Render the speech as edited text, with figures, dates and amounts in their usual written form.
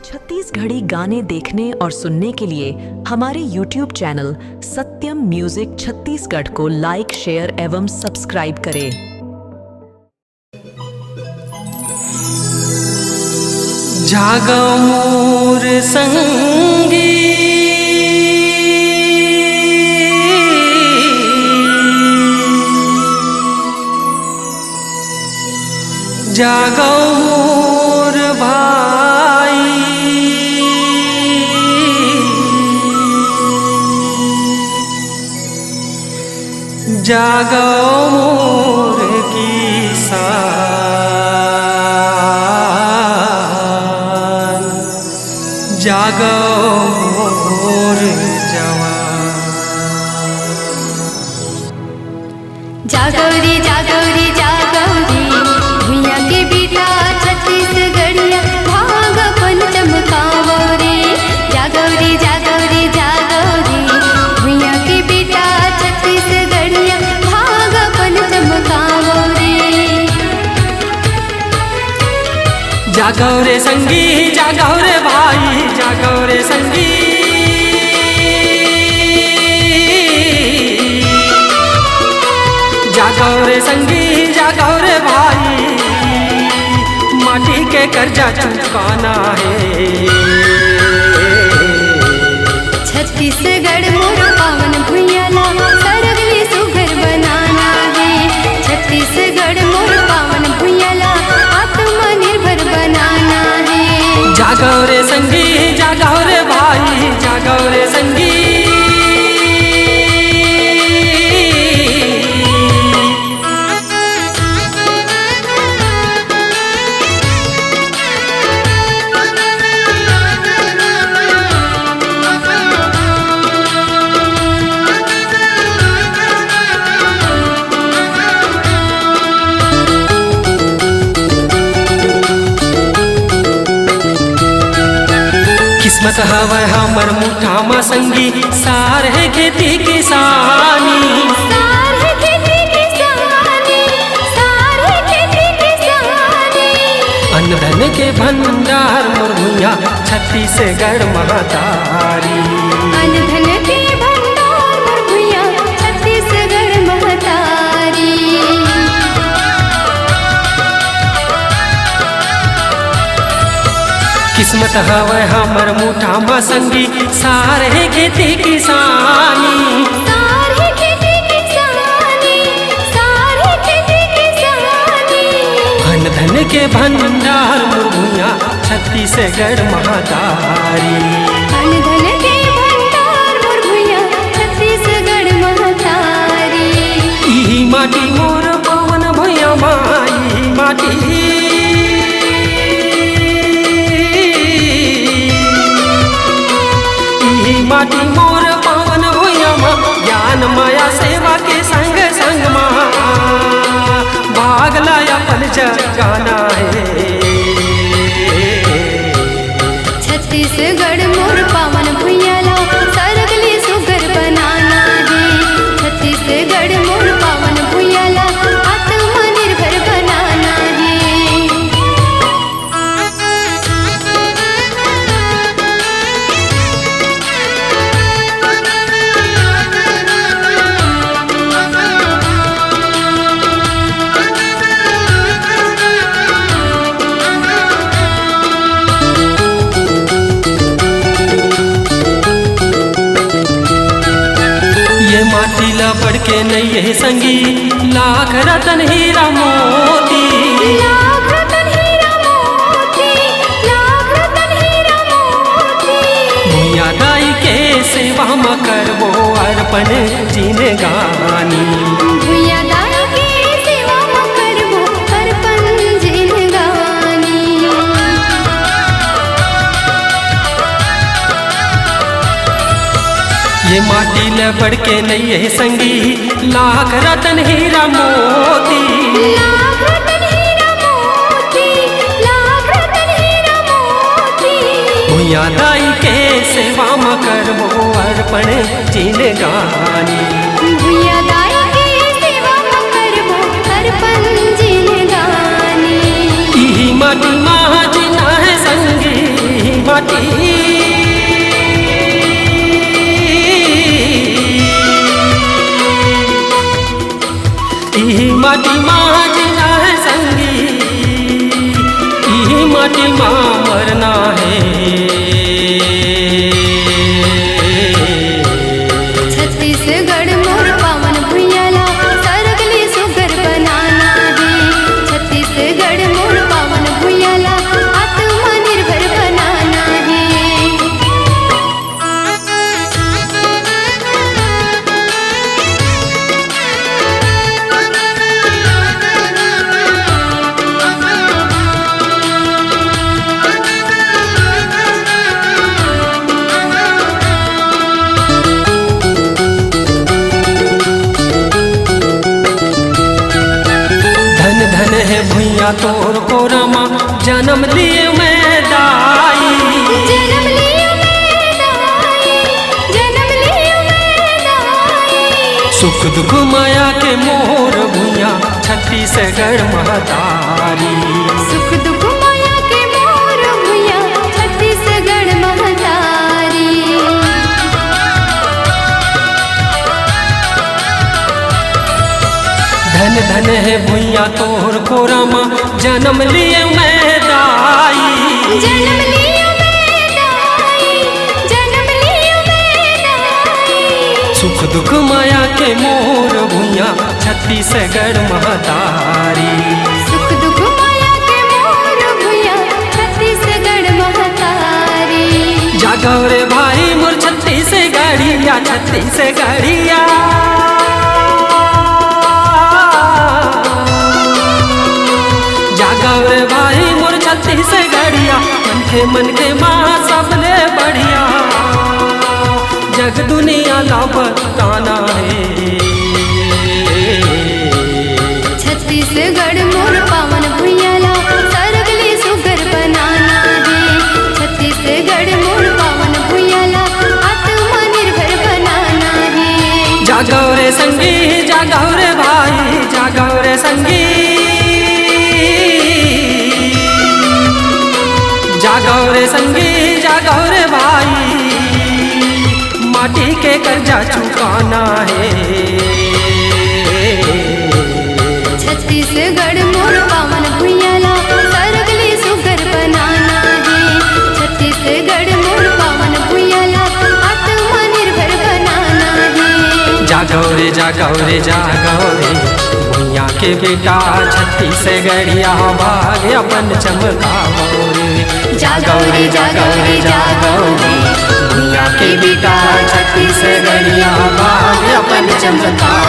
छत्तीसगढ़ी गाने देखने और सुनने के लिए हमारे YouTube चैनल सत्यम म्यूजिक छत्तीसगढ़ को लाइक, शेयर एवं सब्सक्राइब करें। जागो मोर संगी जागो मोर भाई जागो मोर किसान जागो मोर जवान जागौरी जागौरी जागौरी भुइया के बेटा छत्तीसगढ़िया भाग अपन चमकावो रे। जागौरी जागौरी जागौरी भुइया के बेटा छत्तीसगढ़िया भाग अपन चमकावो रे। जागो रे संगी जागो रे भाई जागो रे संगी जागो रे संगी जागो रे भाई माटी के कर्जा चुकाना है। छत्तीसगढ़ मोर पावन भुइया ला सरगली सुघर बनाना है। छत्तीसगढ़ मोर पावन भुइया ला आत्मनिर्भर बनाना है। जागो रे संगी जागो रे भाई जागो रे संगी किस्मत हवै हमर मुठा में संगी सार है खेती किसानी सारे खेती किसानी सारे खेती किसानी। अन्न धन के भंडार मोर भुइया छत्तीसगढ़ महतारी अन्न धन के भंडार मोर भुइया छत्तीसगढ़ महतारी। किस्मत हवै हमर मुठा में संगी सार है खेती किसानी सारे खेती किसानी सारे खेती किसानी। अन्न धन के भंडार मोर भुइया छत्तीसगढ़ महतारी अन्न धन के भंडार मोर भुइया छत्तीसगढ़ महतारी। ई माटी मोर पवन भुइया माई माटी माटी मोर पावन भुइया ज्ञान माया सेवा के संग संग भागला अपन जगाना है। छत्तीसगढ़ मोर पावन भुइया ला सरगली सुघर बनाना है। छत्तीसगढ़ मोर पावन भुइया ला आत्मनिर्भर बनाना है। ये माटी ला बढ़ के नहीं है संगी लाख रतन हीरा मोती लाख रतन हीरा मोती लाख रतन हीरा मोती। भुइया दाई के सेवा में करबो अर्पण जीन गानी भुइया दाई के सेवा में करबो अर्पण जिनगानी। ये माटी ले बढ़ के नहीं है संगी लाख रतन हीरा मोती लाख रतन हीरा मोती लाख रतन हीरा मोती। भुइया दाई के सेवा में करबो अर्पण जीन गानी भुइया दाई के सेवा में करबो अर्पण जिनगानी। ई माटी माँ जीना है संगी माटी ई माटी माँ जीना है संगी, ई माटी माँ मरना है। छत्तीसगढ़ मोर पावन भुइयाला सरगली सुघर बनाना है। छत्तीसगढ़ मोर पावन भुइयाला आत्मनिर्भर बनाना है। धन धन है भुइया तोर को रमा, जन्म लिए मैं दाई। जन्म लियो मैं दाई, जन्म लियो मैं दाई। सुख दुख माया के मोर भुइया छत्तीसगढ़ महतारी। सुख दुख माया के मोर भुइया छत्तीसगढ़ महतारी। धन धन है भुइया तोर को रमा, जन्म लिए मैं दाई। जन्म लियो मैं दाई, जन्म लियो मैं दाई। सुख दुख माया के मोर भुइया छत्तीसगढ़ महतारी। सुख दुख माया के मोर भुइया छत्तीसगढ़ महतारी। जागो रे भाई मोर छत्तीसगढ़िया, छत्तीसगढ़िया। जागो रे भाई मोर छत्तीसगढ़िया, मन के माँ सबले बढ़िया। जग दुनिया ला बताना है। छत्तीसगढ़ मोर पावन भुइयाला सरगली सुघर बनाना है। छत्तीसगढ़ मोर पावन भुइयाला आत्मनिर्भर बनाना है। जागो रे संगी, जागो रे भाई, जागो रे संगी। जागो रे संगी, जागो रे भाई, माटी के कर्जा चुकाना है। छत्तीसगढ़ मोर पावन भुइयाला सरगली सुघर बनाना है। छत्तीसगढ़ मोर पावन भुइयाला आत्मनिर्भर बनाना है। जागो रे जागो रे जागो रे, भुइया के बेटा छत्तीसगढ़िया भाग अपन चमकाओ रे। जागो रे जागो रे जागो रे, भुइया के बेटा छत्तीसगढ़िया भाग अपन चमकाओ।